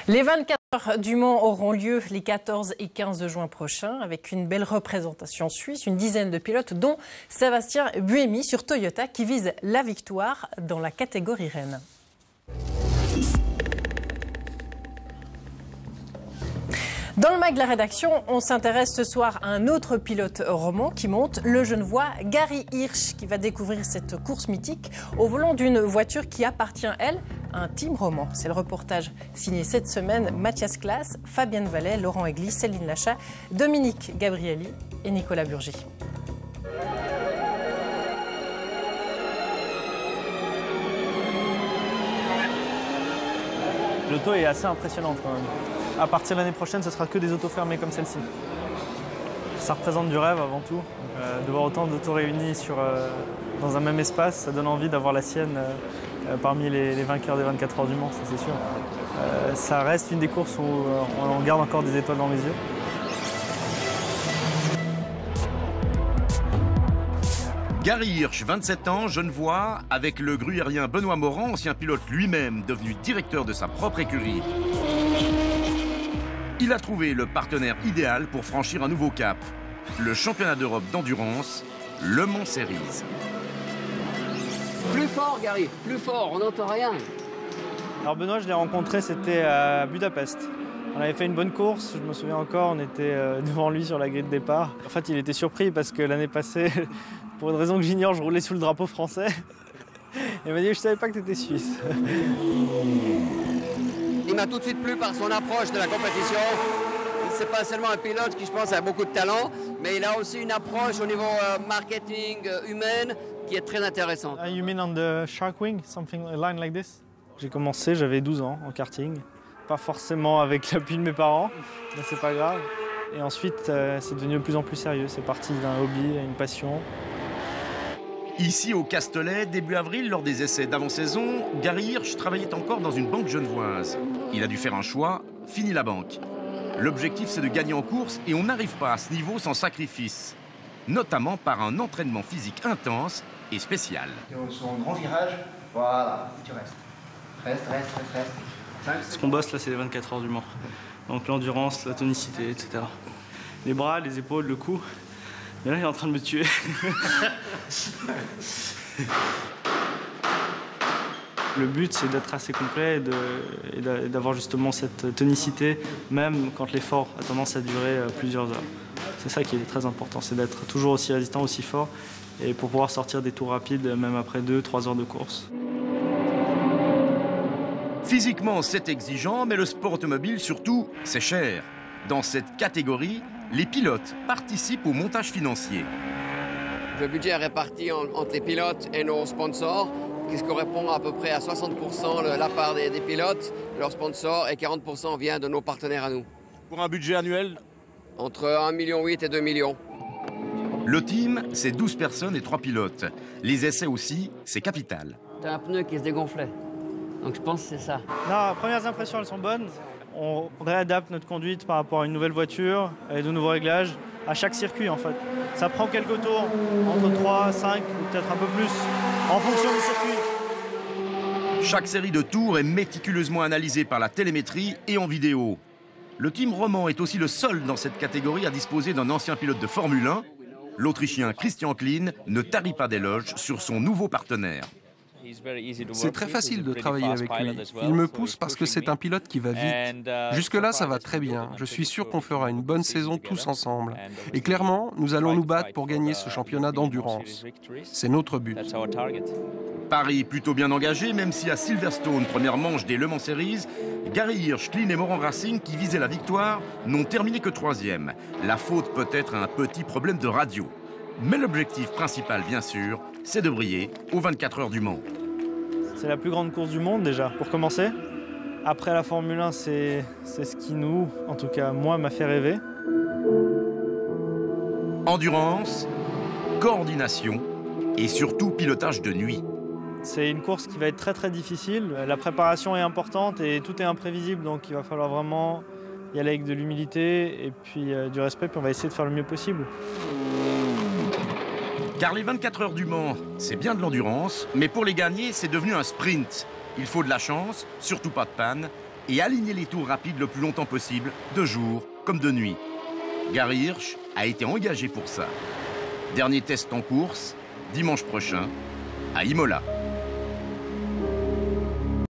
Les 24 heures du Mans auront lieu les 14 et 15 juin prochains avec une belle représentation suisse, une dizaine de pilotes dont Sébastien Buemi sur Toyota qui vise la victoire dans la catégorie reine. Dans le mag de la rédaction, on s'intéresse ce soir à un autre pilote roman qui monte, le Genevois Gary Hirsch, qui va découvrir cette course mythique au volant d'une voiture qui appartient, elle, à un team roman. C'est le reportage signé cette semaine Mathias Klaas, Fabienne Vallet, Laurent Egli, Céline Lachat, Dominique Gabrielli et Nicolas Burgi. L'auto est assez impressionnante quand même. À partir de l'année prochaine, ce sera que des autos fermées comme celle-ci. Ça représente du rêve avant tout. De voir autant d'autos réunis dans un même espace, ça donne envie d'avoir la sienne parmi les vainqueurs des 24 heures du Mans, ça c'est sûr. Ça reste une des courses où on garde encore des étoiles dans les yeux. Gary Hirsch, 27 ans, genevois, avec le gruyérien Benoît Morand, ancien pilote lui-même, devenu directeur de sa propre écurie. Il a trouvé le partenaire idéal pour franchir un nouveau cap, le championnat d'Europe d'endurance, Le Mans Series. Plus fort, Gary, plus fort, on n'entend rien. Alors Benoît, je l'ai rencontré, c'était à Budapest. On avait fait une bonne course, je me souviens encore, on était devant lui sur la grille de départ. En fait, il était surpris parce que l'année passée, pour une raison que j'ignore, je roulais sous le drapeau français. Il m'a dit, je savais pas que tu étais suisse. Il m'a tout de suite plu par son approche de la compétition. C'est pas seulement un pilote qui, je pense, a beaucoup de talent, mais il a aussi une approche au niveau marketing, humaine, qui est très intéressante. You mean on the Shark Wing, something a line like this? J'ai commencé, j'avais 12 ans en karting. Pas forcément avec l'appui de mes parents, mais c'est pas grave. Et ensuite, c'est devenu de plus en plus sérieux. C'est parti d'un hobby à une passion. Ici au Castellet, début avril, lors des essais d'avant-saison, Gary Hirsch travaillait encore dans une banque genevoise. Il a dû faire un choix, fini la banque. L'objectif, c'est de gagner en course et on n'arrive pas à ce niveau sans sacrifice, notamment par un entraînement physique intense et spécial. Sur un grand virage, voilà, tu restes. Reste. Ce qu'on bosse là, c'est les 24 heures du Mans. Donc l'endurance, la tonicité, etc. Les bras, les épaules, le cou. Mais là, il est en train de me tuer. Le but, c'est d'être assez complet et d'avoir justement cette tonicité, même quand l'effort a tendance à durer plusieurs heures. C'est ça qui est très important, c'est d'être toujours aussi résistant, aussi fort, et pour pouvoir sortir des tours rapides, même après 2-3 heures de course. Physiquement, c'est exigeant, mais le sport automobile, surtout, c'est cher. Dans cette catégorie, les pilotes participent au montage financier. Le budget est réparti entre les pilotes et nos sponsors, qui correspond à peu près à 60% la part des pilotes, leurs sponsors, et 40% vient de nos partenaires à nous. Pour un budget annuel? Entre 1,8 million et 2 millions. Le team, c'est 12 personnes et 3 pilotes. Les essais aussi, c'est capital. T'as un pneu qui se dégonflait, donc je pense que c'est ça. Non, premières impressions, elles sont bonnes. On réadapte notre conduite par rapport à une nouvelle voiture, avec de nouveaux réglages, à chaque circuit en fait. Ça prend quelques tours, entre 3, 5 ou peut-être un peu plus, en fonction du circuit. Chaque série de tours est méticuleusement analysée par la télémétrie et en vidéo. Le team roman est aussi le seul dans cette catégorie à disposer d'un ancien pilote de Formule 1. L'Autrichien Christian Klein ne tarit pas d'éloges sur son nouveau partenaire. C'est très facile de travailler avec lui. Il me pousse parce que c'est un pilote qui va vite. Jusque-là, ça va très bien. Je suis sûr qu'on fera une bonne saison tous ensemble. Et clairement, nous allons nous battre pour gagner ce championnat d'endurance. C'est notre but. Paris plutôt bien engagé, même si à Silverstone, première manche des Le Mans Series, Gary Hirsch, Klein et Morand Racing, qui visaient la victoire, n'ont terminé que 3e. La faute peut être un petit problème de radio. Mais l'objectif principal, bien sûr, c'est de briller aux 24 heures du Mans. C'est la plus grande course du monde déjà, pour commencer. Après la Formule 1, c'est ce qui nous, en tout cas moi, m'a fait rêver. Endurance, coordination et surtout pilotage de nuit. C'est une course qui va être très très difficile. La préparation est importante et tout est imprévisible, donc il va falloir vraiment y aller avec de l'humilité et puis du respect, puis on va essayer de faire le mieux possible. Car les 24 heures du Mans, c'est bien de l'endurance, mais pour les gagner, c'est devenu un sprint. Il faut de la chance, surtout pas de panne, et aligner les tours rapides le plus longtemps possible, de jour comme de nuit. Gary Hirsch a été engagé pour ça. Dernier test en course, dimanche prochain, à Imola.